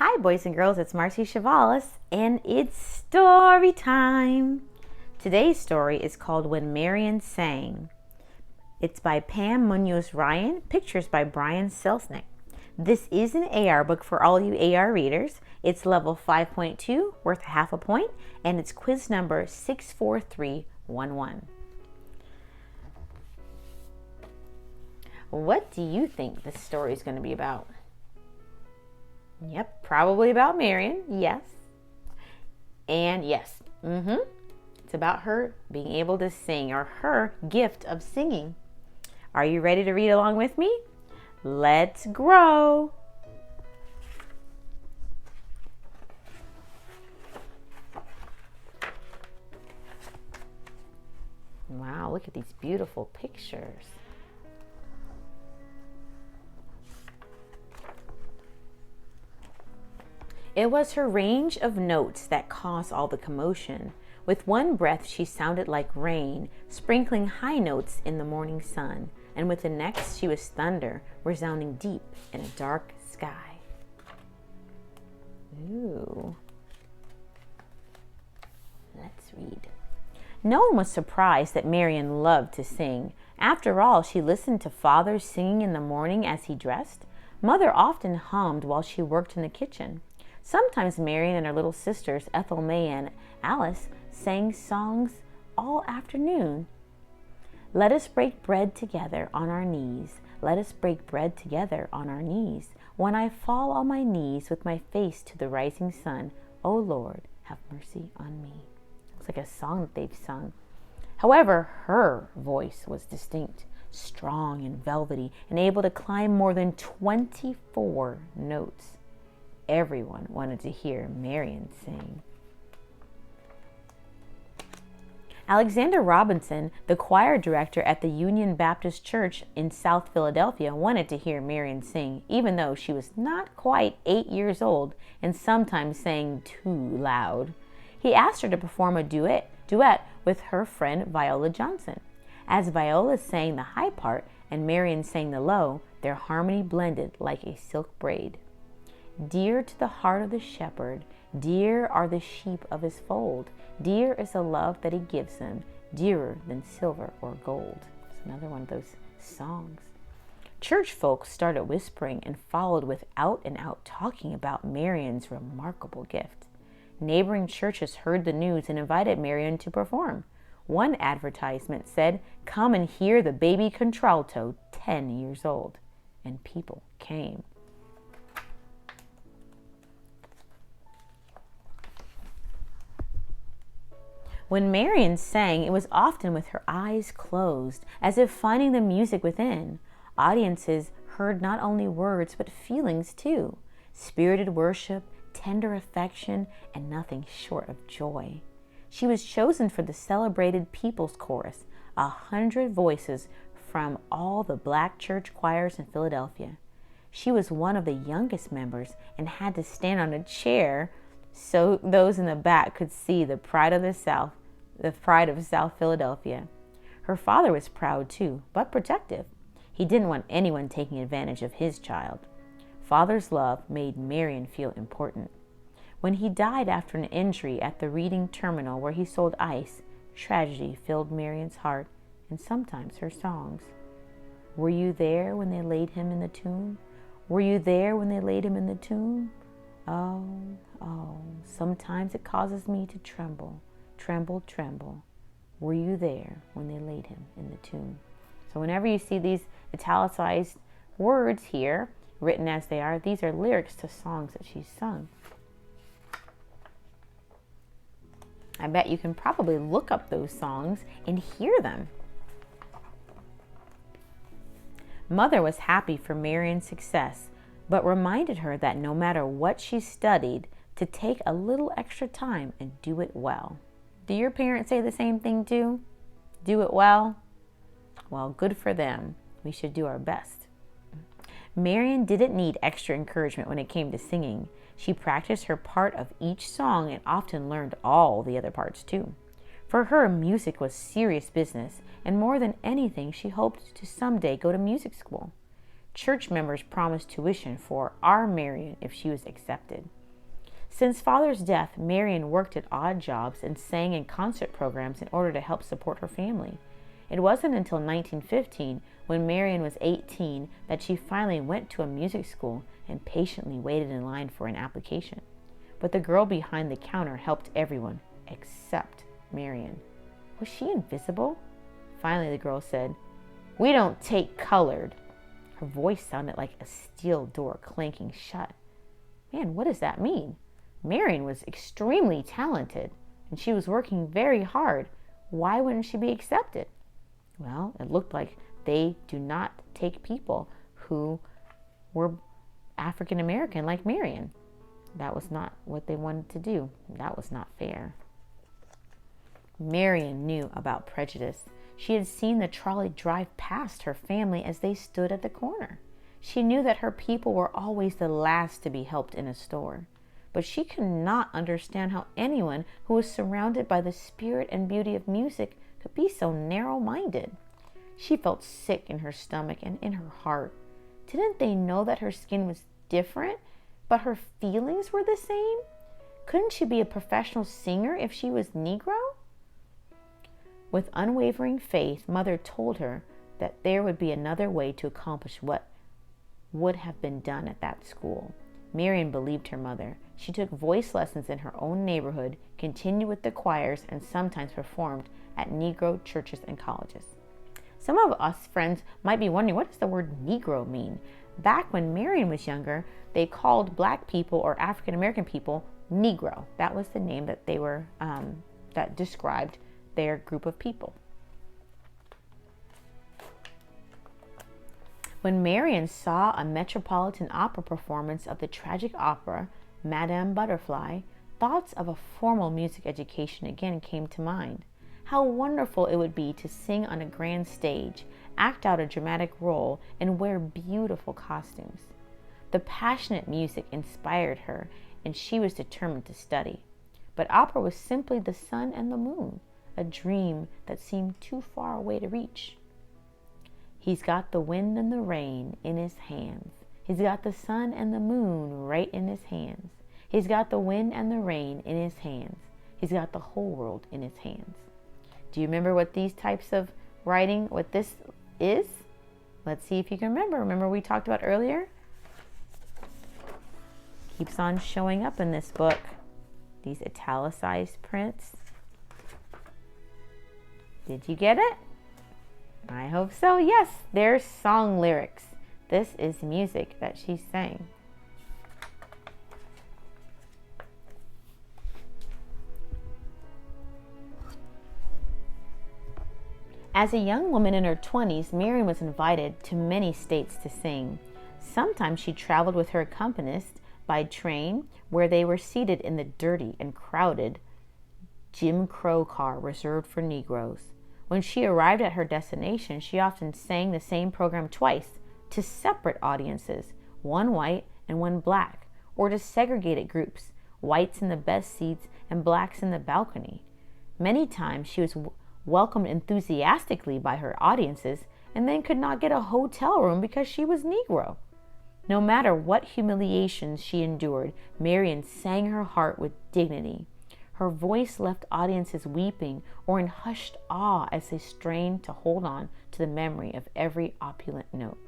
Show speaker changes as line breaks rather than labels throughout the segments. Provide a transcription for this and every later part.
Hi, boys and girls, it's Marci Chavalas, and it's story time. Today's story is called When Marian Sang. It's by Pam Munoz Ryan, pictures by Brian Selznick. This is an AR book for all you AR readers. It's level 5.2, worth half a point, and it's quiz number 64311. What do you think this story is going to be about? Yep, probably about Marian, yes. And yes, it's about her being able to sing, or her gift of singing. Are you ready to read along with me? Let's grow. Wow, look at these beautiful pictures. It was her range of notes that caused all the commotion. With one breath she sounded like rain, sprinkling high notes in the morning sun, and with the next she was thunder, resounding deep in a dark sky. Ooh. Let's read. No one was surprised that Marian loved to sing. After all, she listened to Father singing in the morning as he dressed. Mother often hummed while she worked in the kitchen. Sometimes Marian and her little sisters, Ethel May and Alice, sang songs all afternoon. Let us break bread together on our knees. Let us break bread together on our knees. When I fall on my knees with my face to the rising sun, O Lord, have mercy on me. Looks like a song that they've sung. However, her voice was distinct, strong and velvety, and able to climb more than 24 notes. Everyone wanted to hear Marian sing. Alexander Robinson, the choir director at the Union Baptist Church in South Philadelphia, wanted to hear Marian sing, even though she was not quite 8 years old and sometimes sang too loud. He asked her to perform a duet with her friend Viola Johnson. As Viola sang the high part and Marian sang the low, their harmony blended like a silk braid. Dear to the heart of the shepherd, dear are the sheep of his fold. Dear is the love that he gives them, dearer than silver or gold. It's another one of those songs. Church folks started whispering and followed with out and out talking about Marian's remarkable gift. Neighboring churches heard the news and invited Marian to perform. One advertisement said, "Come and hear the baby contralto, 10 years old." And people came. When Marian sang, it was often with her eyes closed, as if finding the music within. Audiences heard not only words, but feelings too. Spirited worship, tender affection, and nothing short of joy. She was chosen for the celebrated People's Chorus, 100 voices from all the black church choirs in Philadelphia. She was one of the youngest members and had to stand on a chair so those in the back could see the pride of South Philadelphia. Her father was proud too, but protective. He didn't want anyone taking advantage of his child. Father's love made Marian feel important. When he died after an injury at the Reading Terminal where he sold ice, tragedy filled Marian's heart and sometimes her songs. Were you there when they laid him in the tomb? Were you there when they laid him in the tomb? Oh, oh, sometimes it causes me to tremble. Tremble, tremble. Were you there when they laid him in the tomb? So whenever you see these italicized words here, written as they are, these are lyrics to songs that she's sung. I bet you can probably look up those songs and hear them. Mother was happy for Marian's success, but reminded her that no matter what she studied, to take a little extra time and do it well. Do your parents say the same thing too? Do it well? Well, good for them. We should do our best. Marian didn't need extra encouragement when it came to singing. She practiced her part of each song and often learned all the other parts too. For her, music was serious business, and more than anything, she hoped to someday go to music school. Church members promised tuition for our Marian if she was accepted. Since father's death, Marian worked at odd jobs and sang in concert programs in order to help support her family. It wasn't until 1915, when Marian was 18, that she finally went to a music school and patiently waited in line for an application. But the girl behind the counter helped everyone, except Marian. Was she invisible? Finally, the girl said, "We don't take colored." Her voice sounded like a steel door clanking shut. Man, what does that mean? Marian was extremely talented, and she was working very hard. Why wouldn't she be accepted? Well, it looked like they do not take people who were African American like Marian. That was not what they wanted to do. That was not fair. Marian knew about prejudice. She had seen the trolley drive past her family as they stood at the corner. She knew that her people were always the last to be helped in a store. But she could not understand how anyone who was surrounded by the spirit and beauty of music could be so narrow-minded. She felt sick in her stomach and in her heart. Didn't they know that her skin was different, but her feelings were the same? Couldn't she be a professional singer if she was Negro? With unwavering faith, Mother told her that there would be another way to accomplish what would have been done at that school. Marian believed her mother. She took voice lessons in her own neighborhood, continued with the choirs, and sometimes performed at Negro churches and colleges. Some of us friends might be wondering, what does the word Negro mean? Back when Marian was younger, they called black people or African American people Negro. That was the name that they were, that described their group of people. When Marian saw a Metropolitan Opera performance of the tragic opera Madame Butterfly, thoughts of a formal music education again came to mind. How wonderful it would be to sing on a grand stage, act out a dramatic role, and wear beautiful costumes. The passionate music inspired her, and she was determined to study. But opera was simply the sun and the moon, a dream that seemed too far away to reach. He's got the wind and the rain in his hands. He's got the sun and the moon right in his hands. He's got the wind and the rain in his hands. He's got the whole world in his hands. Do you remember what these types of writing, what this is? Let's see if you can remember. Remember we talked about earlier? Keeps on showing up in this book. These italicized prints. Did you get it? I hope so. Yes, there's song lyrics. This is music that she sang. As a young woman in her 20s, Marian was invited to many states to sing. Sometimes she traveled with her accompanist by train, where they were seated in the dirty and crowded Jim Crow car reserved for Negroes. When she arrived at her destination, she often sang the same program twice to separate audiences, one white and one black, or to segregated groups, whites in the best seats and blacks in the balcony. Many times she was welcomed enthusiastically by her audiences and then could not get a hotel room because she was Negro. No matter what humiliations she endured, Marian sang her heart with dignity. Her voice left audiences weeping or in hushed awe as they strained to hold on to the memory of every opulent note.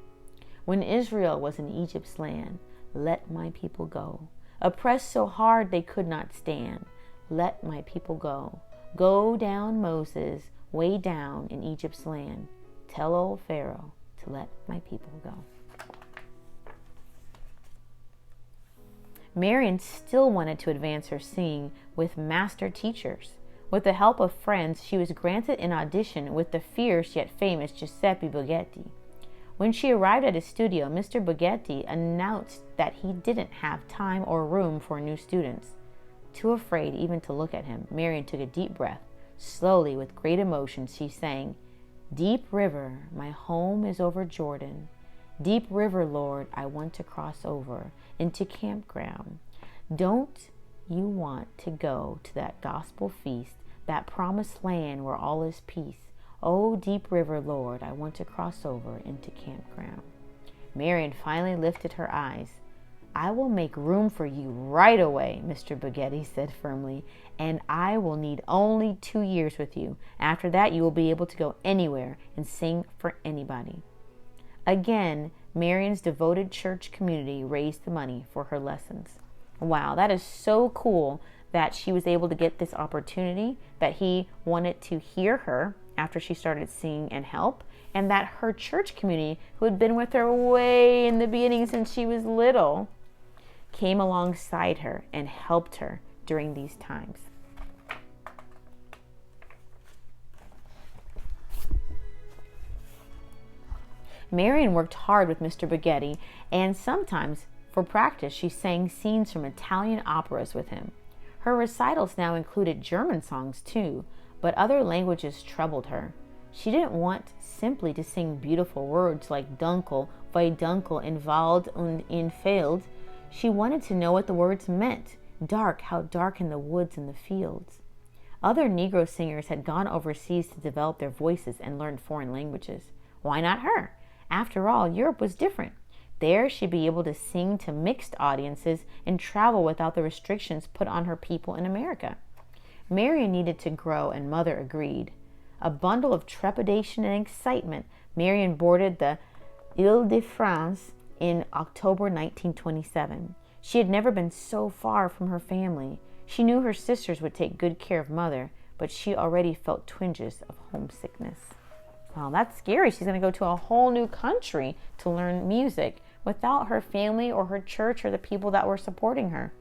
When Israel was in Egypt's land, let my people go. Oppressed so hard they could not stand, let my people go. Go down, Moses, way down in Egypt's land. Tell old Pharaoh to let my people go. Marian still wanted to advance her singing with master teachers. With the help of friends, she was granted an audition with the fierce yet famous Giuseppe Buggetti. When she arrived at his studio, Mr. Buggetti announced that he didn't have time or room for new students. Too afraid even to look at him, Marian took a deep breath. Slowly, with great emotion, she sang, "Deep river, my home is over Jordan. Deep river, Lord, I want to cross over into campground. Don't you want to go to that gospel feast, that promised land where all is peace? Oh, deep river, Lord, I want to cross over into campground." Marian finally lifted her eyes. "I will make room for you right away," Mr. Bugatti said firmly, "and I will need only 2 years with you. After that, you will be able to go anywhere and sing for anybody." Again, Marian's devoted church community raised the money for her lessons. Wow, that is so cool that she was able to get this opportunity, that he wanted to hear her after she started singing and help, and that her church community, who had been with her way in the beginning since she was little, came alongside her and helped her during these times. Marian worked hard with Mr. Bugatti, and sometimes, for practice, she sang scenes from Italian operas with him. Her recitals now included German songs too, but other languages troubled her. She didn't want simply to sing beautiful words like Dunkel, wie Dunkel in Wald und in Feld. She wanted to know what the words meant. Dark, how dark in the woods and the fields. Other Negro singers had gone overseas to develop their voices and learn foreign languages. Why not her? After all, Europe was different. There she'd be able to sing to mixed audiences and travel without the restrictions put on her people in America. Marian needed to grow, and Mother agreed. A bundle of trepidation and excitement, Marian boarded the Ile-de-France in October 1927. She had never been so far from her family. She knew her sisters would take good care of Mother, but she already felt twinges of homesickness. Well, that's scary. She's going to go to a whole new country to learn music without her family or her church or the people that were supporting her.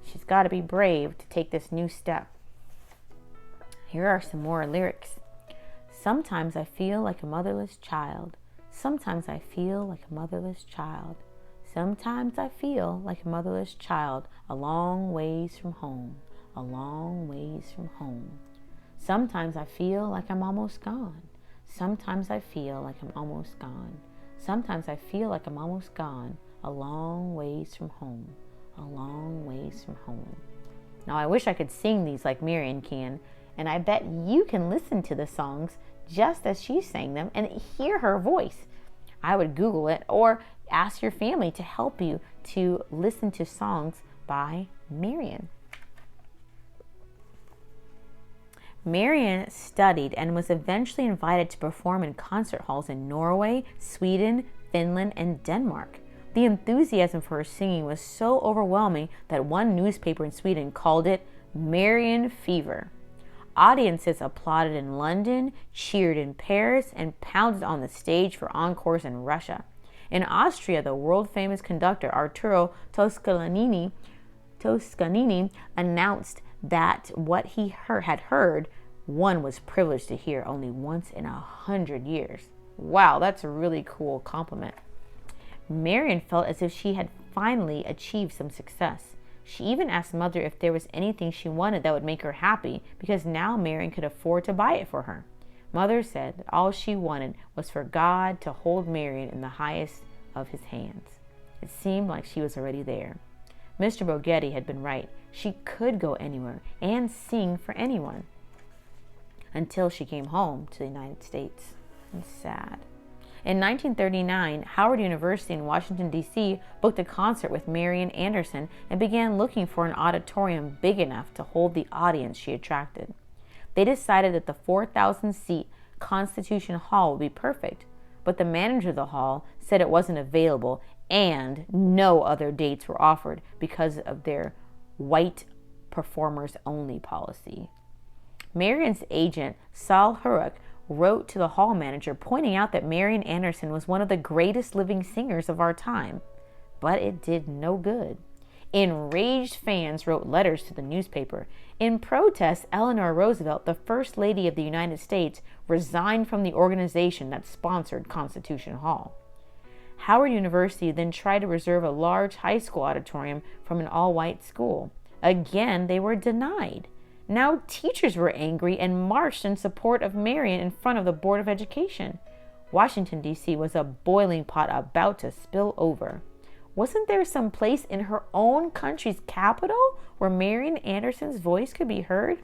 She's got to be brave to take this new step. Here are some more lyrics. Sometimes I feel like a motherless child. Sometimes I feel like a motherless child. Sometimes I feel like a motherless child, a long ways from home, a long ways from home. Sometimes I feel like I'm almost gone. Sometimes I feel like I'm almost gone. Sometimes I feel like I'm almost gone, a long ways from home, a long ways from home. Now I wish I could sing these like Marian can, and I bet you can listen to the songs just as she sang them and hear her voice. I would Google it or ask your family to help you to listen to songs by Marian. Marian studied and was eventually invited to perform in concert halls in Norway, Sweden, Finland, and Denmark. The enthusiasm for her singing was so overwhelming that one newspaper in Sweden called it Marian Fever. Audiences applauded in London, cheered in Paris, and pounded on the stage for encores in Russia. In Austria, the world-famous conductor Arturo Toscanini announced that what he had heard, one was privileged to hear only once in 100 years. Wow, that's a really cool compliment. Marian felt as if she had finally achieved some success. She even asked Mother if there was anything she wanted that would make her happy, because now Marian could afford to buy it for her. Mother said that all she wanted was for God to hold Marian in the highest of his hands. It seemed like she was already there. Mr. Bugatti had been right. She could go anywhere and sing for anyone. Until she came home to the United States. It's sad. In 1939, Howard University in Washington, D.C. booked a concert with Marian Anderson and began looking for an auditorium big enough to hold the audience she attracted. They decided that the 4,000-seat Constitution Hall would be perfect, but the manager of the hall said it wasn't available and no other dates were offered because of their white performers only policy. Marian's agent, Saul Hurok, wrote to the hall manager pointing out that Marian Anderson was one of the greatest living singers of our time, but it did no good. Enraged fans wrote letters to the newspaper. In protest, Eleanor Roosevelt, the First Lady of the United States, resigned from the organization that sponsored Constitution Hall. Howard University then tried to reserve a large high school auditorium from an all-white school. Again, they were denied. Now teachers were angry and marched in support of Marian in front of the Board of Education. Washington, D.C. was a boiling pot about to spill over. Wasn't there some place in her own country's capital where Marian Anderson's voice could be heard?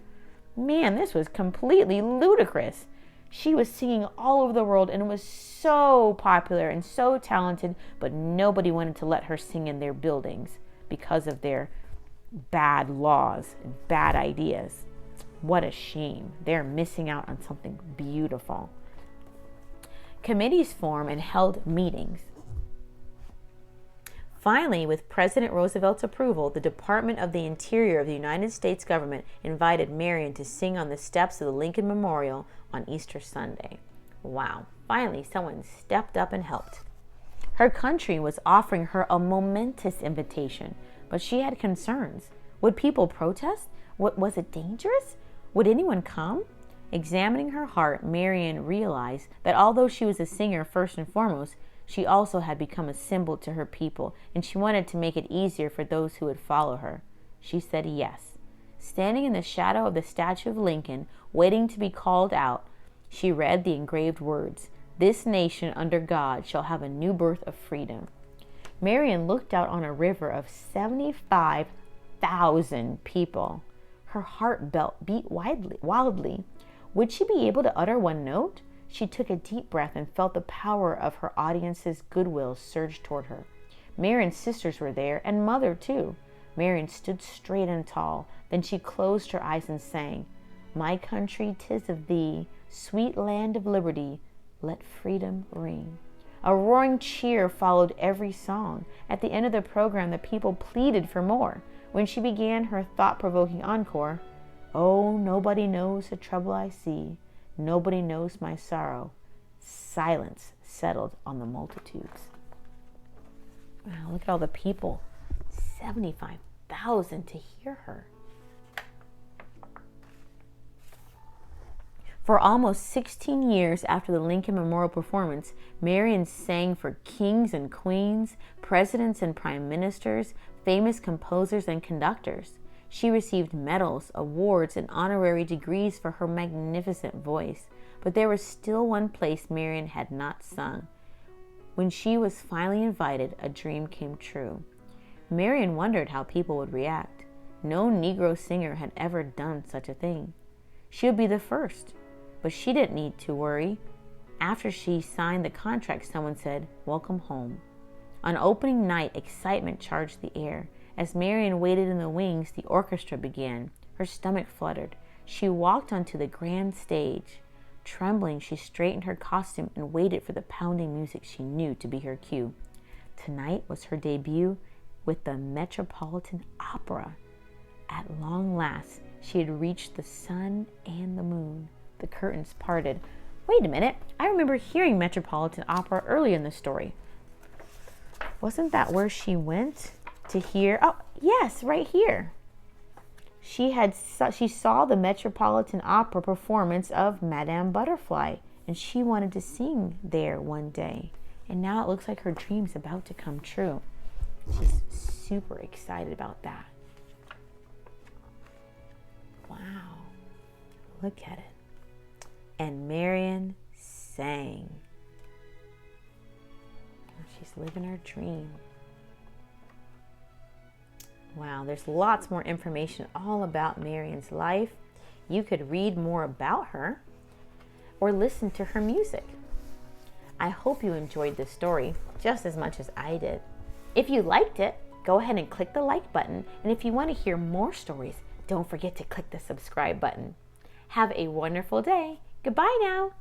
Man, this was completely ludicrous. She was singing all over the world and was so popular and so talented, but nobody wanted to let her sing in their buildings because of their bad laws and bad ideas. What a shame. They're missing out on something beautiful. Committees formed and held meetings. Finally, with President Roosevelt's approval, the Department of the Interior of the United States government invited Marian to sing on the steps of the Lincoln Memorial on Easter Sunday. Wow, finally someone stepped up and helped. Her country was offering her a momentous invitation, but she had concerns. Would people protest? Was it dangerous? Would anyone come? Examining her heart, Marian realized that although she was a singer first and foremost, she also had become a symbol to her people, and she wanted to make it easier for those who would follow her. She said yes. Standing in the shadow of the statue of Lincoln, waiting to be called out, she read the engraved words, "This nation under God shall have a new birth of freedom." Marian looked out on a river of 75,000 people. Her heart beat wildly. Would she be able to utter one note? She took a deep breath and felt the power of her audience's goodwill surge toward her. Marian's sisters were there, and mother too. Marian stood straight and tall. Then she closed her eyes and sang, "My country, 'tis of thee, sweet land of liberty, let freedom ring." A roaring cheer followed every song. At the end of the program, the people pleaded for more. When she began her thought-provoking encore, "Oh, nobody knows the trouble I see. Nobody knows my sorrow." Silence settled on the multitudes. Wow, look at all the people. 75,000 to hear her. For almost 16 years after the Lincoln Memorial performance, Marian sang for kings and queens, presidents and prime ministers, famous composers and conductors. She received medals, awards, and honorary degrees for her magnificent voice. But there was still one place Marian had not sung. When she was finally invited, a dream came true. Marian wondered how people would react. No Negro singer had ever done such a thing. She would be the first, but she didn't need to worry. After she signed the contract, someone said, "Welcome home." On opening night, excitement charged the air. As Marian waited in the wings, the orchestra began. Her stomach fluttered. She walked onto the grand stage. Trembling, she straightened her costume and waited for the pounding music she knew to be her cue. Tonight was her debut with the Metropolitan Opera. At long last, she had reached the sun and the moon. The curtains parted. Wait a minute, I remember hearing Metropolitan Opera early in the story. Wasn't that where she went to hear? Oh, yes, right here. She saw the Metropolitan Opera performance of Madame Butterfly, and she wanted to sing there one day. And now it looks like her dream's about to come true. She's super excited about that. Wow, look at it. And Marian sang. She's living her dream. Wow, there's lots more information all about Marian's life. You could read more about her or listen to her music. I hope you enjoyed this story just as much as I did. If you liked it, go ahead and click the like button. And if you want to hear more stories, don't forget to click the subscribe button. Have a wonderful day. Goodbye now.